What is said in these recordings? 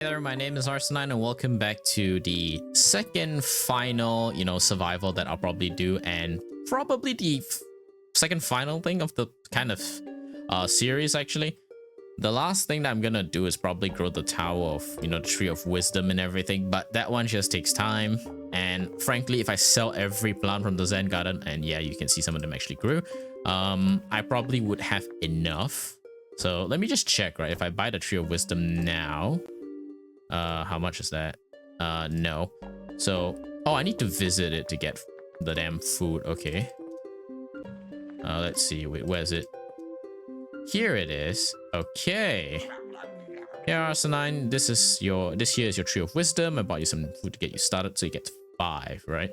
Hey there, my name is Arsenine and welcome back to the second final, survival that I'll probably do, and probably the second final thing of the kind of series actually. The last thing that I'm gonna do is probably grow the tower of, the tree of wisdom and everything, but that one just takes time. And frankly, if I sell every plant from the Zen garden, and yeah, you can see some of them actually grew, I probably would have enough. So let me just check, right? If I buy the tree of wisdom now, how much is that? No. So, oh, I need to visit it to get the damn food. Okay. Let's see. Wait, where is it? Here it is. Okay. Here, Arsenine, this here is your tree of wisdom. I bought you some food to get you started, so you get 5, right?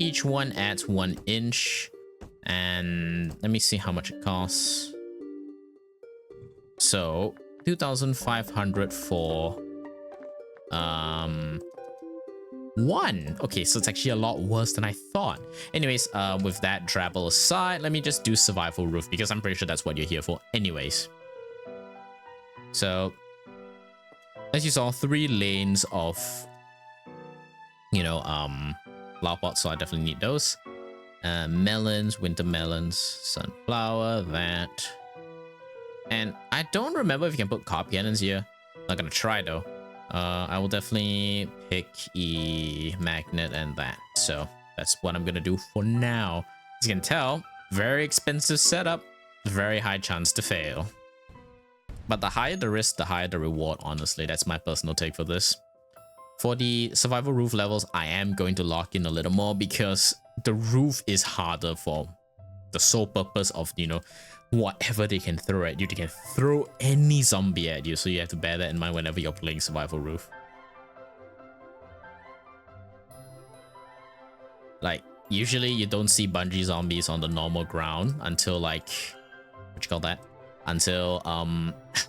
Each one adds 1 inch. And let me see how much it costs. So 2,500 for 1. Okay, so it's actually a lot worse than I thought. Anyways, with that drabble aside, let me just do survival roof because I'm pretty sure that's what you're here for anyways. So as you saw, 3 lanes of flower pots, so I definitely need those. Melons, winter melons, sunflower, that. And I don't remember if you can put carp cannons here. Not gonna try though. I will definitely pick a magnet and that. So that's what I'm gonna do for now. As you can tell, very expensive setup, very high chance to fail. But the higher the risk, the higher the reward, honestly. That's my personal take for this. For the survival roof levels, I am going to lock in a little more because the roof is harder for the sole purpose of, whatever they can throw at you. They can throw any zombie at you, so you have to bear that in mind whenever you're playing survival roof. Like, usually you don't see bungee zombies on the normal ground until until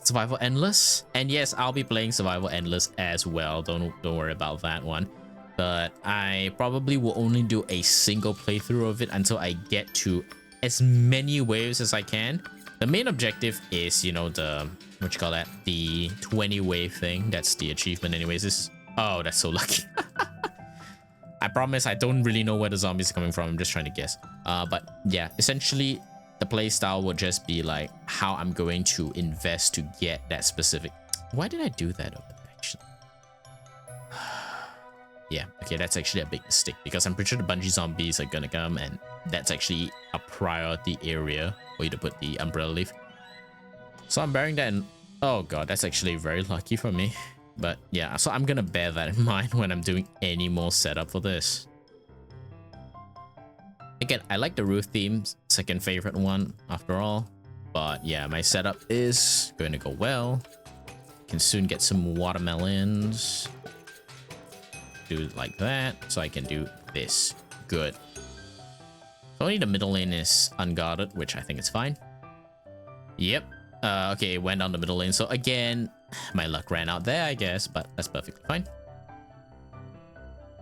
survival endless. And yes, I'll be playing survival endless as well, don't worry about that one. But I probably will only do a single playthrough of it until I get to as many waves as I can. The main objective is, the 20 wave thing. That's the achievement anyways. Oh, that's so lucky. I promise I don't really know where the zombies are coming from. I'm just trying to guess. But yeah, essentially the playstyle will just be like how I'm going to invest to get that specific. Why did I do that over there, actually? Yeah, okay, that's actually a big mistake because I'm pretty sure the bungee zombies are gonna come, and that's actually a priority area for you to put the umbrella leaf. So I'm bearing that in. Oh god, that's actually very lucky for me. But yeah, so I'm gonna bear that in mind when I'm doing any more setup for this. Again, I like the roof theme, second favorite one after all. But yeah, my setup is going to go well. Can soon get some watermelons. Do it like that, so I can do this. Good. So only the middle lane is unguarded, which I think is fine. Yep. Okay, it went down the middle lane. So again, my luck ran out there, I guess, but that's perfectly fine.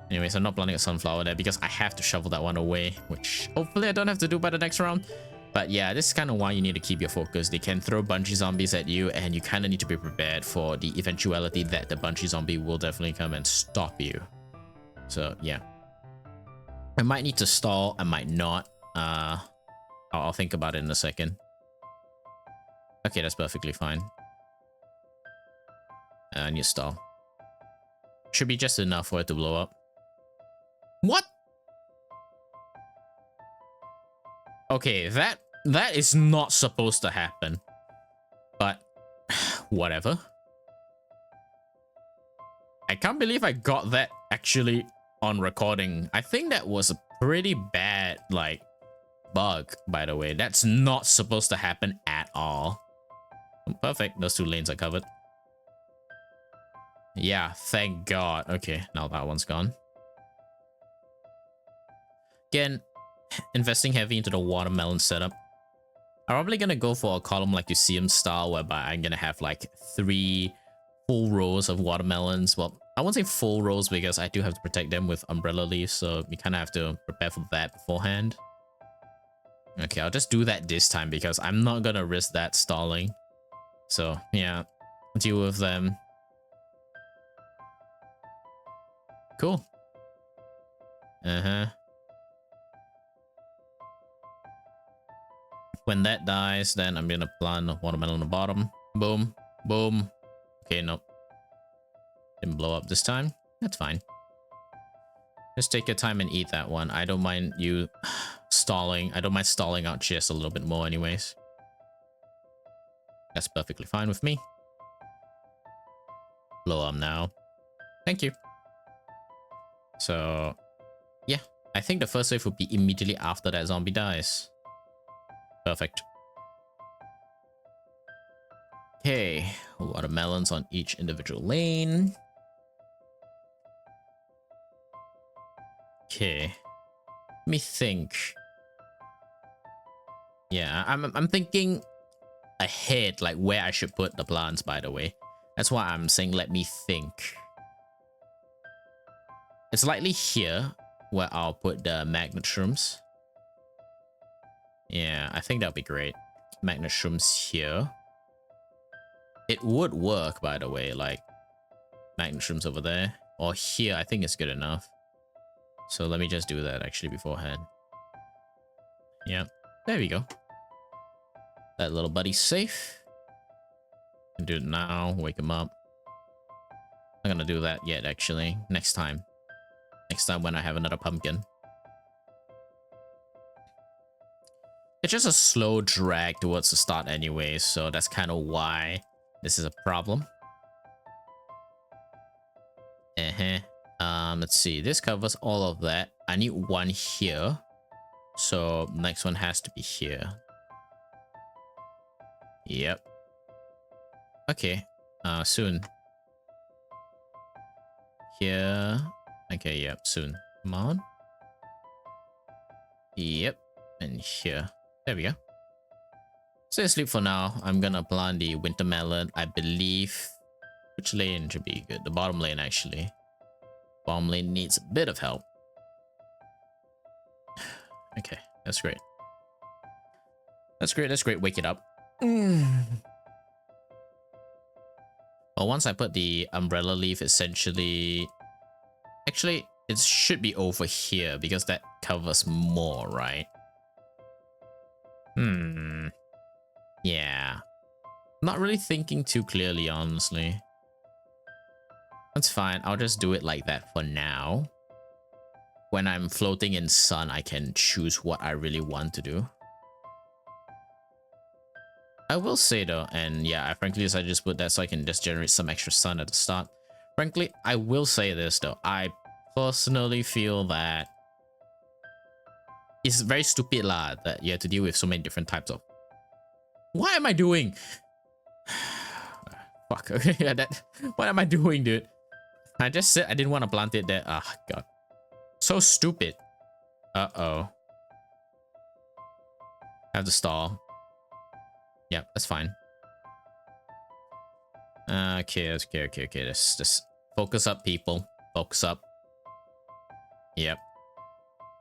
Anyways, I'm not planting a sunflower there because I have to shovel that one away, which hopefully I don't have to do by the next round. But yeah, this is kind of why you need to keep your focus. They can throw bungee zombies at you, and you kind of need to be prepared for the eventuality that the bungee zombie will definitely come and stop you. So yeah, I might need to stall, I might not. I'll think about it in a second. Okay, that's perfectly fine. And you stall. Should be just enough for it to blow up. What? Okay, that is not supposed to happen. But whatever. I can't believe I got that actually on recording. I think that was a pretty bad bug, by the way. That's not supposed to happen at all. Perfect, those 2 lanes are covered. Yeah, thank god. Okay, now that one's gone. Again, investing heavy into the watermelon setup. I'm probably gonna go for a Column-Lyceum style, whereby I'm gonna have 3 full rows of watermelons. Well, I won't say full rows because I do have to protect them with umbrella leaves, so you kind of have to prepare for that beforehand. Okay, I'll just do that this time because I'm not gonna risk that stalling. So yeah, deal with them. cool. When that dies, then I'm gonna plant a watermelon on the bottom. Boom, boom. Okay, nope. Didn't blow up this time. That's fine. Just take your time and eat that one. I don't mind you stalling. I don't mind stalling out just a little bit more anyways. That's perfectly fine with me. Blow up now. Thank you. So, yeah. I think the first wave would be immediately after that zombie dies. Perfect. Okay. Watermelons on each individual lane. Okay. Let me think. Yeah, I'm thinking ahead, like where I should put the plants, by the way. That's why I'm saying let me think. It's likely here where I'll put the magnet shrooms. Yeah, I think that'll be great. Magnet shrooms here. It would work, by the way, like magnet shrooms over there. Or here, I think it's good enough. So let me just do that actually beforehand. Yeah, there we go. That little buddy's safe. Can do it now, wake him up. I'm not gonna do that yet, actually. Next time. Next time when I have another pumpkin. It's just a slow drag towards the start anyway, so that's kind of why this is a problem. Let's see. This covers all of that. I need one here. So next one has to be here. Yep. Okay. Soon. Here. Okay, yep, soon. Come on. Yep. And here. There we go. Stay asleep for now. I'm gonna plant the winter melon. I believe... Which lane should be good? The bottom lane, actually. Bottom lane needs a bit of help. Okay, that's great. That's great, that's great. Wake it up. Well, once I put the umbrella leaf, essentially... Actually, it should be over here because that covers more, right? Yeah. Not really thinking too clearly, honestly. That's fine. I'll just do it like that for now. When I'm floating in sun, I can choose what I really want to do. I will say though, and yeah, I frankly decided to just put that so I can just generate some extra sun at the start. Frankly, I will say this though. I personally feel that it's very stupid lah that you have to deal with so many different types of... What am I doing? Fuck, okay, yeah, that... What am I doing, dude? I just said I didn't want to plant it there. Ah, God. So stupid. Uh-oh. Have to stall. Yep, that's fine. Okay. Just focus up, people. Focus up. Yep.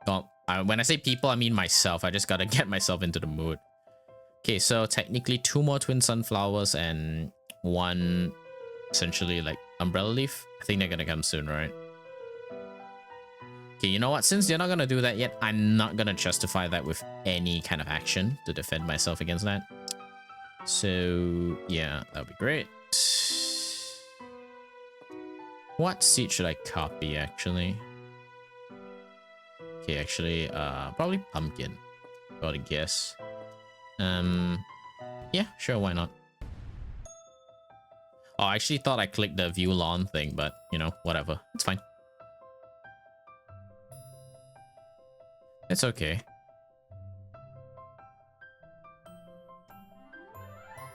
Well, when I say people, I mean myself. I just gotta get myself into the mood. Okay, so technically 2 more twin sunflowers and 1 essentially like umbrella leaf. I think they're gonna come soon, right? Okay, you know what? Since you're not gonna do that yet, I'm not gonna justify that with any kind of action to defend myself against that. So yeah, that would be great. What seed should I copy actually? Okay, actually, probably pumpkin. Gotta guess. Yeah, sure, why not? Oh, I actually thought I clicked the view lawn thing, but you know, whatever. It's fine. It's okay.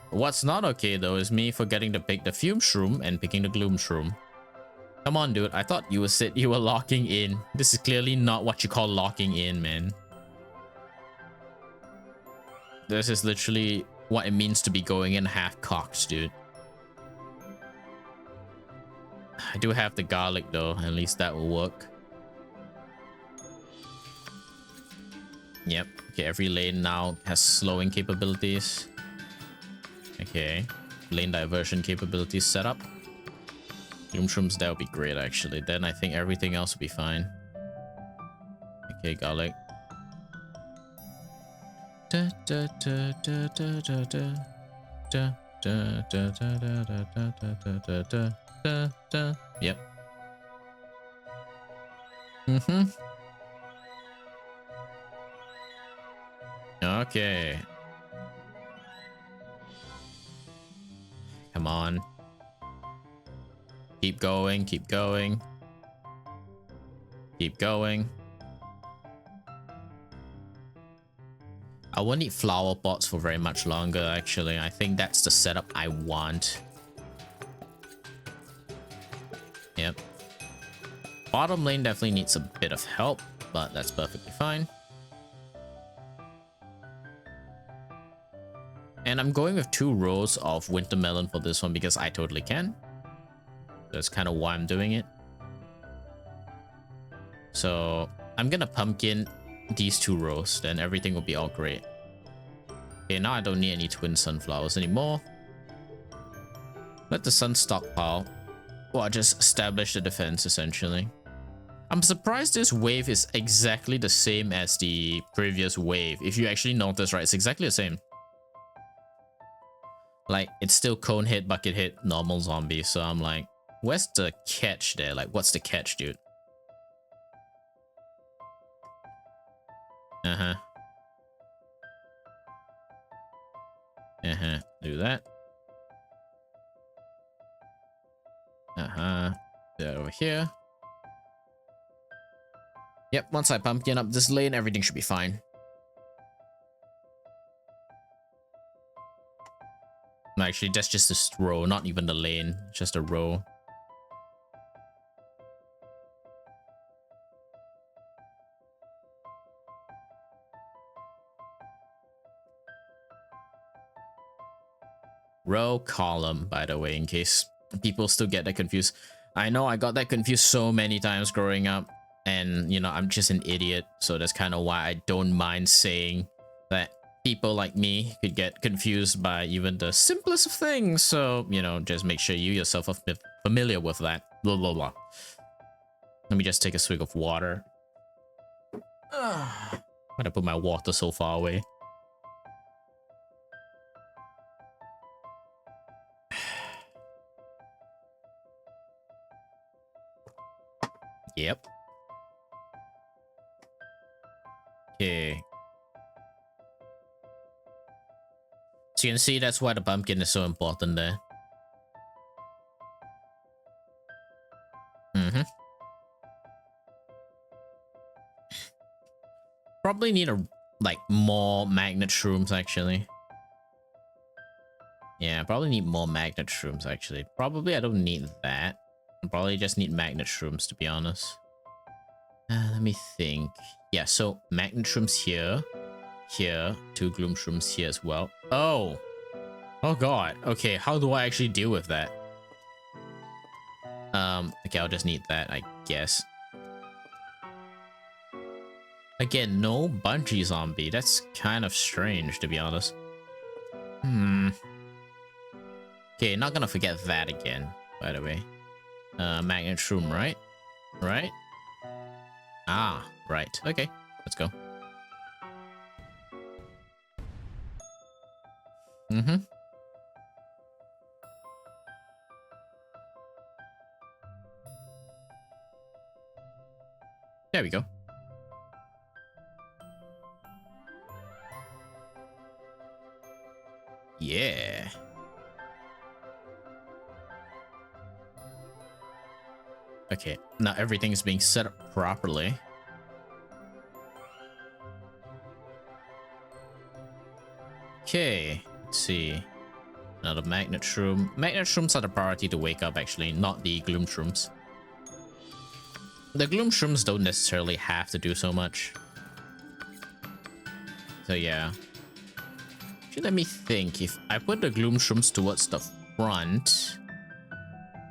What's not okay though is me forgetting to pick the fume shroom and picking the gloom shroom. Come on, dude. I thought you said you were locking in. This is clearly not what you call locking in, man. This is literally what it means to be going in half-cocked, dude. I do have the garlic though. At least that will work. Yep. Okay, every lane now has slowing capabilities. Okay. Lane diversion capabilities set up. Gloom shrooms, that would be great actually. Then I think everything else will be fine. Okay, garlic. Da, da, da, da, da, da, da. Da, da, da, da, da, da, da, da, da, da, da, da. Yep. Okay. Come on. Keep going, keep going. Keep going. I won't need flower pots for very much longer, actually. I think that's the setup I want. Yep. Bottom lane definitely needs a bit of help, but that's perfectly fine. And I'm going with 2 rows of winter melon for this one because I totally can. That's kind of why I'm doing it. So I'm gonna pumpkin these 2 rows, then everything will be all great. Okay, now I don't need any twin sunflowers anymore. Let the sun stockpile. Well, I just establish the defense essentially. I'm surprised this wave is exactly the same as the previous wave. If you actually notice, right, it's exactly the same. Like, it's still cone hit, bucket hit, normal zombie. So I'm like, where's the catch there? Like, what's the catch, dude? Do that. Do that over here. Yep, once I pumpkin up this lane, everything should be fine. Actually, that's just this row, not even the lane, just a row. Row column, by the way, in case people still get that confused. I know I got that confused so many times growing up, and you know, I'm just an idiot, so that's kind of why I don't mind saying that people like me could get confused by even the simplest of things. So, you know, just make sure you yourself are familiar with that. Blah, blah, blah. Let me just take a swig of water. Why'd I put my water so far away? Yep. Okay. So you can see that's why the pumpkin is so important there. Probably need like more magnet shrooms actually. Yeah, probably need more magnet shrooms actually. Probably I don't need that. I probably just need magnet shrooms to be honest. Let me think. Yeah, so magnet shrooms here. Here. 2 gloom shrooms here as well. Oh god. Okay, how do I actually deal with that? Okay, I'll just need that, I guess. Again, no bungee zombie. That's kind of strange, to be honest. Okay, not gonna forget that again, by the way. Magnet shroom, right? Right? Ah, right. Okay, let's go. There we go. Yeah. Okay, now everything is being set up properly. Okay, let's see. Another magnet shroom. Magnet shrooms are the priority to wake up actually, not the gloom shrooms. The gloom shrooms don't necessarily have to do so much. So yeah. Actually, let me think. If I put the gloom shrooms towards the front,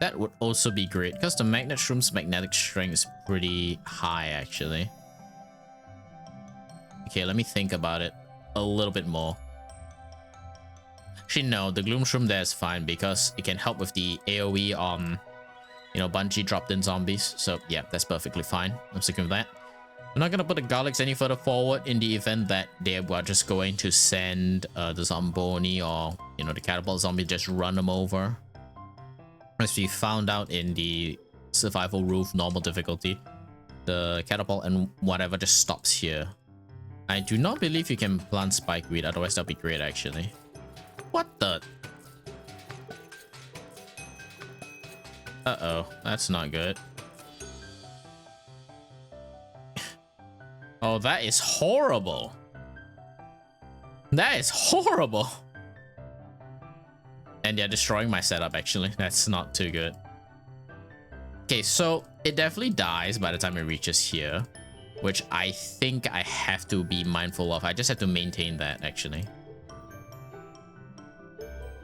that would also be great because the magnet shroom's magnetic strength is pretty high actually. Okay, let me think about it a little bit more. Actually, no, the gloom shroom there is fine because it can help with the AoE you know, Bungie dropped in zombies. So yeah, that's perfectly fine. I'm sticking with that. I'm not gonna put the garlics any further forward in the event that they are just going to send the zomboni or, you know, the catapult zombie, just run them over. As we found out in the survival roof normal difficulty, the catapult and whatever just stops here. I do not believe you can plant spikeweed, otherwise that'd be great actually. What the? Uh-oh, that's not good. Oh, that is horrible. That is horrible. And they're destroying my setup actually. That's not too good. Okay, so it definitely dies by the time it reaches here, which I think I have to be mindful of. I just have to maintain that actually.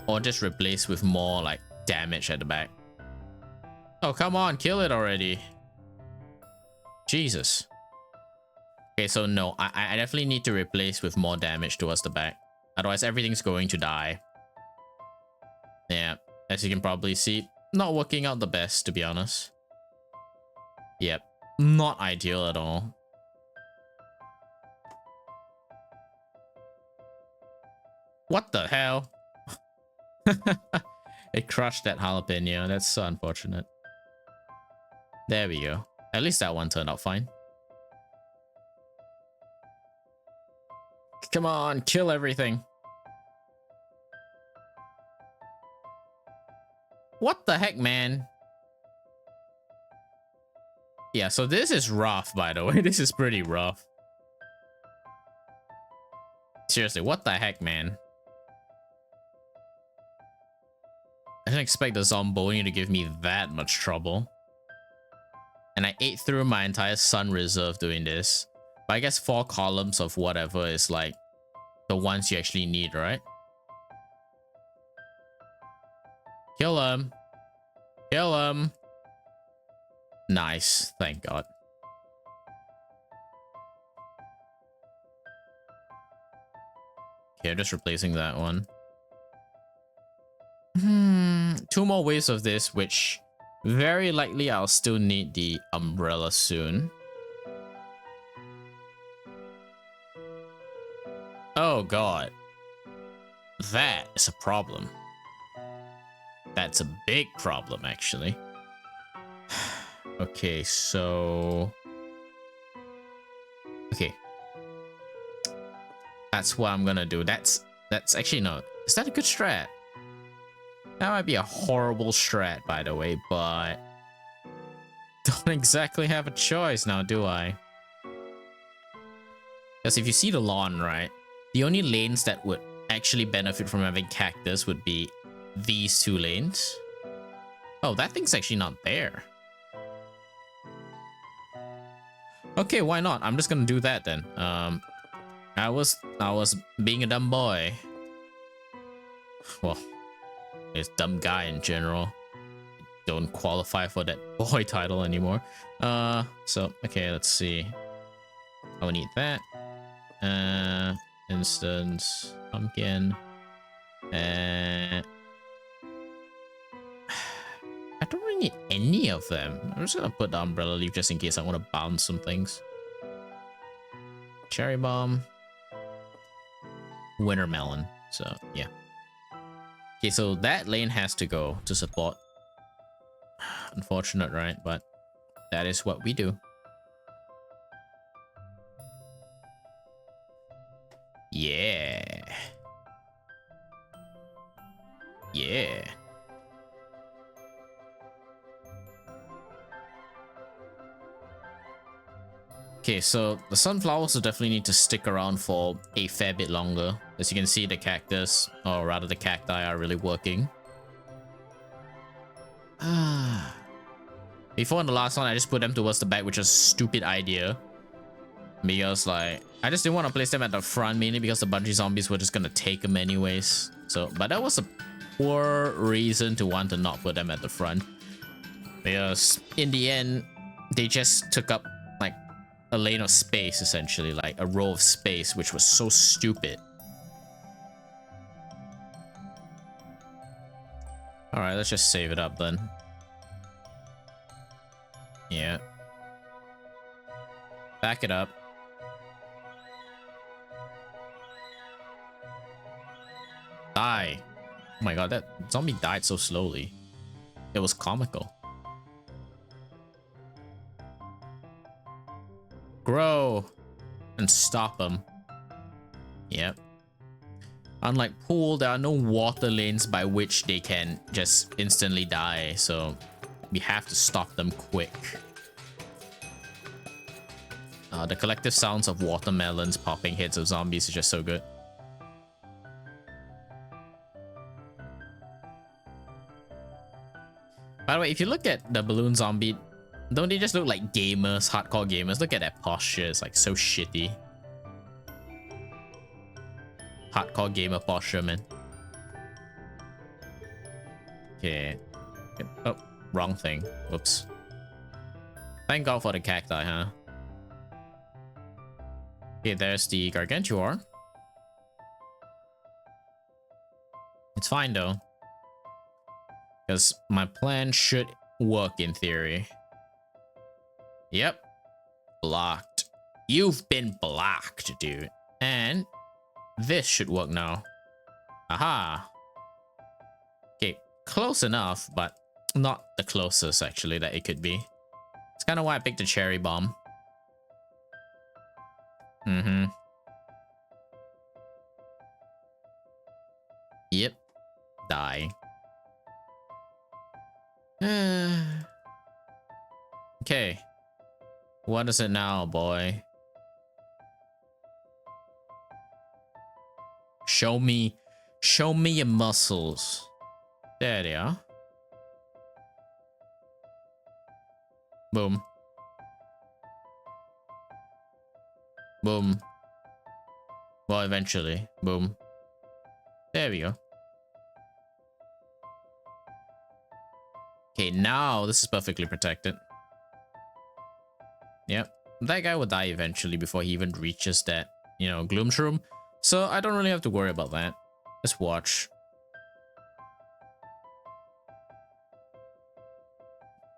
Or just replace with more like damage at the back. Oh, come on, kill it already. Jesus. Okay, so no, I definitely need to replace with more damage towards the back. Otherwise, everything's going to die. Yeah, as you can probably see, not working out the best, to be honest. Yep, not ideal at all. What the hell? It crushed that jalapeno. That's so unfortunate. There we go. At least that one turned out fine. Come on, kill everything. What the heck, man? Yeah, so this is rough, by the way. This is pretty rough. Seriously, what the heck, man? I didn't expect the Zomboni to give me that much trouble. And I ate through my entire sun reserve doing this. But I guess 4 columns of whatever is like the ones you actually need, right? Kill him. Kill him. Nice. Thank God. Okay, I'm just replacing that one. 2 more waves of this, which very likely I'll still need the umbrella soon. Oh God. That is a problem. That's a big problem, actually. Okay, so... Okay. That's what I'm gonna do. That's actually no. Is that a good strat? That might be a horrible strat, by the way, but... Don't exactly have a choice now, do I? Because if you see the lawn, right? The only lanes that would actually benefit from having cactus would be these 2 lanes. Oh, that thing's actually not there. Okay, why not? I'm just gonna do that then. I was being a dumb boy. Well, it's dumb guy in general. Don't qualify for that boy title anymore. So okay, let's see. I will need that. Instance, pumpkin. I don't really need any of them. I'm just gonna put the umbrella leaf just in case I want to bounce some things. Cherry bomb. Winter melon. So yeah. Okay, so that lane has to go to support. Unfortunate, right? But that is what we do. Yeah. Yeah. Okay, so the sunflowers will definitely need to stick around for a fair bit longer. As you can see, the cactus, or rather the cacti, are really working. Before in the last one, I just put them towards the back, which was a stupid idea. Because, like, I just didn't want to place them at the front, mainly because the Bungie zombies were just gonna take them anyways. So, but that was a poor reason to want to not put them at the front. Because, in the end, they just took up, like, a lane of space, essentially. Like, a row of space, which was so stupid. Alright, let's just save it up then. Yeah. Back it up. Die. Oh my god, that zombie died so slowly. It was comical. Grow and stop them. Yep. Unlike pool, there are no water lanes by which they can just instantly die, so we have to stop them quick. The collective sounds of watermelons popping heads of zombies is just so good. By the way, if you look at the balloon zombie, don't they just look like gamers, hardcore gamers? Look at that posture, it's like so shitty. Hardcore gamer posture, man. Okay. Oh, wrong thing. Whoops. Thank God for the cacti, huh? Okay, there's the Gargantuar. It's fine though, because my plan should work in theory. Yep. Blocked. You've been blocked, dude. And this should work now. Aha. Okay, close enough, but not the closest actually that it could be. It's kind of why I picked the cherry bomb. Yep. Die. Okay. What is it now, boy? Show me your muscles. There they are. Boom. Boom. Well, eventually. Boom. There we go. Okay, now this is perfectly protected. Yep. That guy will die eventually before he even reaches that, you know, gloom shroom. So I don't really have to worry about that. Let's watch.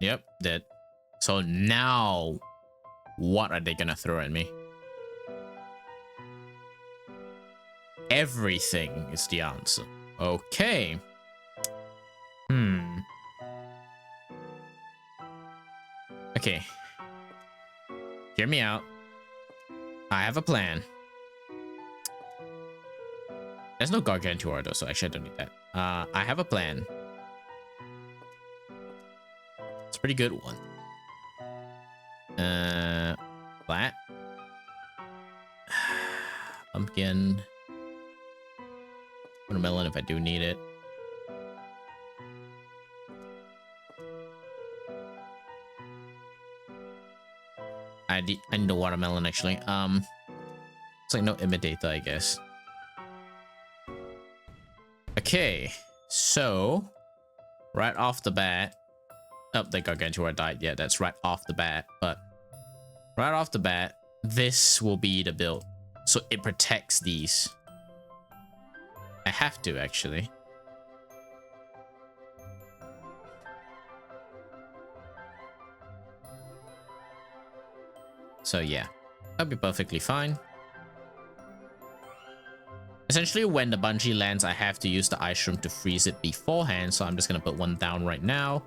Yep, dead. So now, what are they gonna throw at me? Everything is the answer. Okay. Okay. Hear me out. I have a plan. There's no Gargantuar though, so actually I don't need that. I have a plan. It's a pretty good one. That. Pumpkin. Watermelon if I do need it. I need the watermelon actually. It's like no imitator, I guess. Okay, so right off the bat, the Gargantuar died. Yeah, that's right off the bat. But right off the bat, this will be the build, so it protects these. I have to actually. So yeah, that'll be perfectly fine. Essentially, when the bungee lands, I have to use the ice room to freeze it beforehand. So I'm just gonna put one down right now.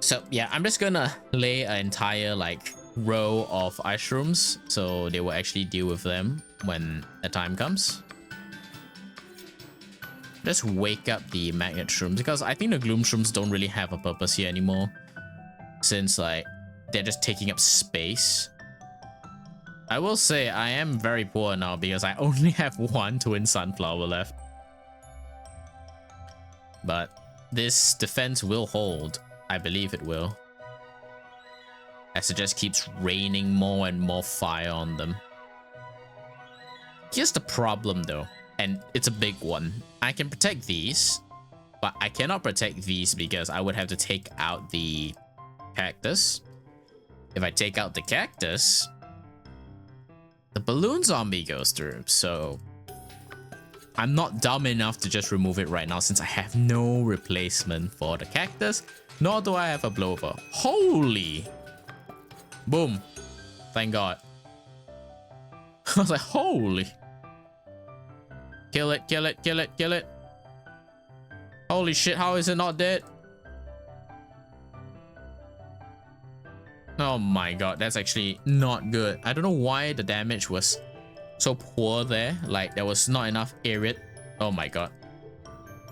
So yeah, I'm just gonna lay an entire like row of ice rooms, so they will actually deal with them when the time comes. Just wake up the magnet shrooms, because I think the gloom shrooms don't really have a purpose here anymore, since like they're just taking up space. I will say I am very poor now because I only have one twin sunflower left. But this defense will hold. I believe it will. As it just keeps raining more and more fire on them. Here's the problem though, and it's a big one. I can protect these, but I cannot protect these because I would have to take out the cactus. If I take out the cactus, the balloon zombie goes through, so I'm not dumb enough to just remove it right now since I have no replacement for the cactus. Nor do I have a blowover. Holy. Boom. Thank God. I was like, holy. Kill it, kill it, kill it, kill it. Holy shit, how is it not dead? Oh my God, that's actually not good. I don't know why the damage was so poor there. Like, there was not enough area. Oh my God.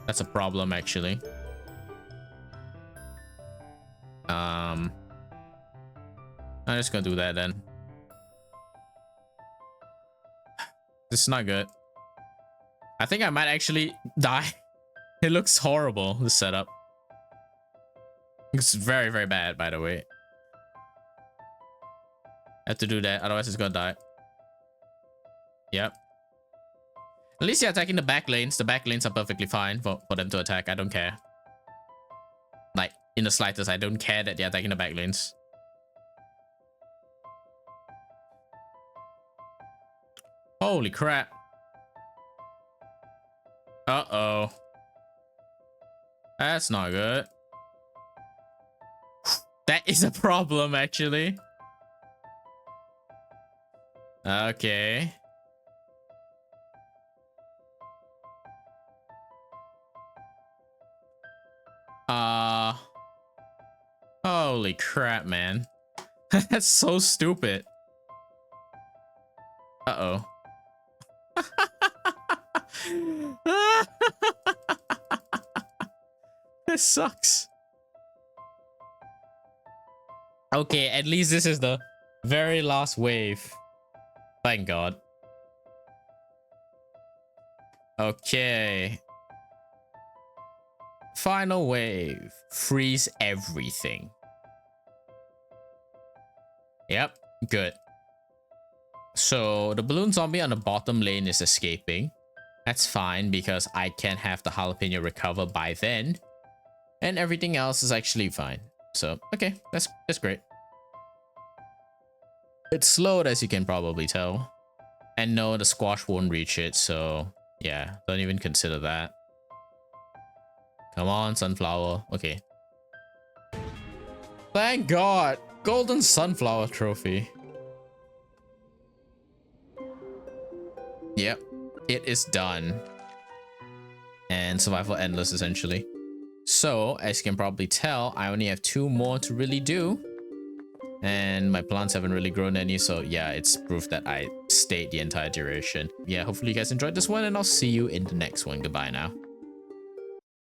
That's a problem, actually. I'm just gonna do that then. This is not good. I think I might actually die. It looks horrible, the setup. It's very, very bad, by the way. I have to do that, otherwise it's gonna die. Yep. At least you're attacking the back lanes. The back lanes are perfectly fine for them to attack. I don't care. Like, in the slightest, I don't care that they're attacking the back lanes. Holy crap. Uh-oh. That's not good. That is a problem, actually. Okay. Holy crap, man. That's so stupid. Uh-oh. This sucks. Okay, at least this is the very last wave. Thank God. Okay. Final wave. Freeze everything. Yep, good. So the balloon zombie on the bottom lane is escaping. That's fine because I can have the jalapeno recover by then. And everything else is actually fine. So, okay, that's great. It's slowed, as you can probably tell. And no, the squash won't reach it, so yeah, don't even consider that. Come on, sunflower. Okay. Thank God! Golden sunflower trophy. Yep, it is done. And survival endless, essentially. So, as you can probably tell, I only have 2 more to really do. And my plants haven't really grown any, so yeah, it's proof that I stayed the entire duration. Yeah, hopefully you guys enjoyed this one, and I'll see you in the next one. Goodbye now.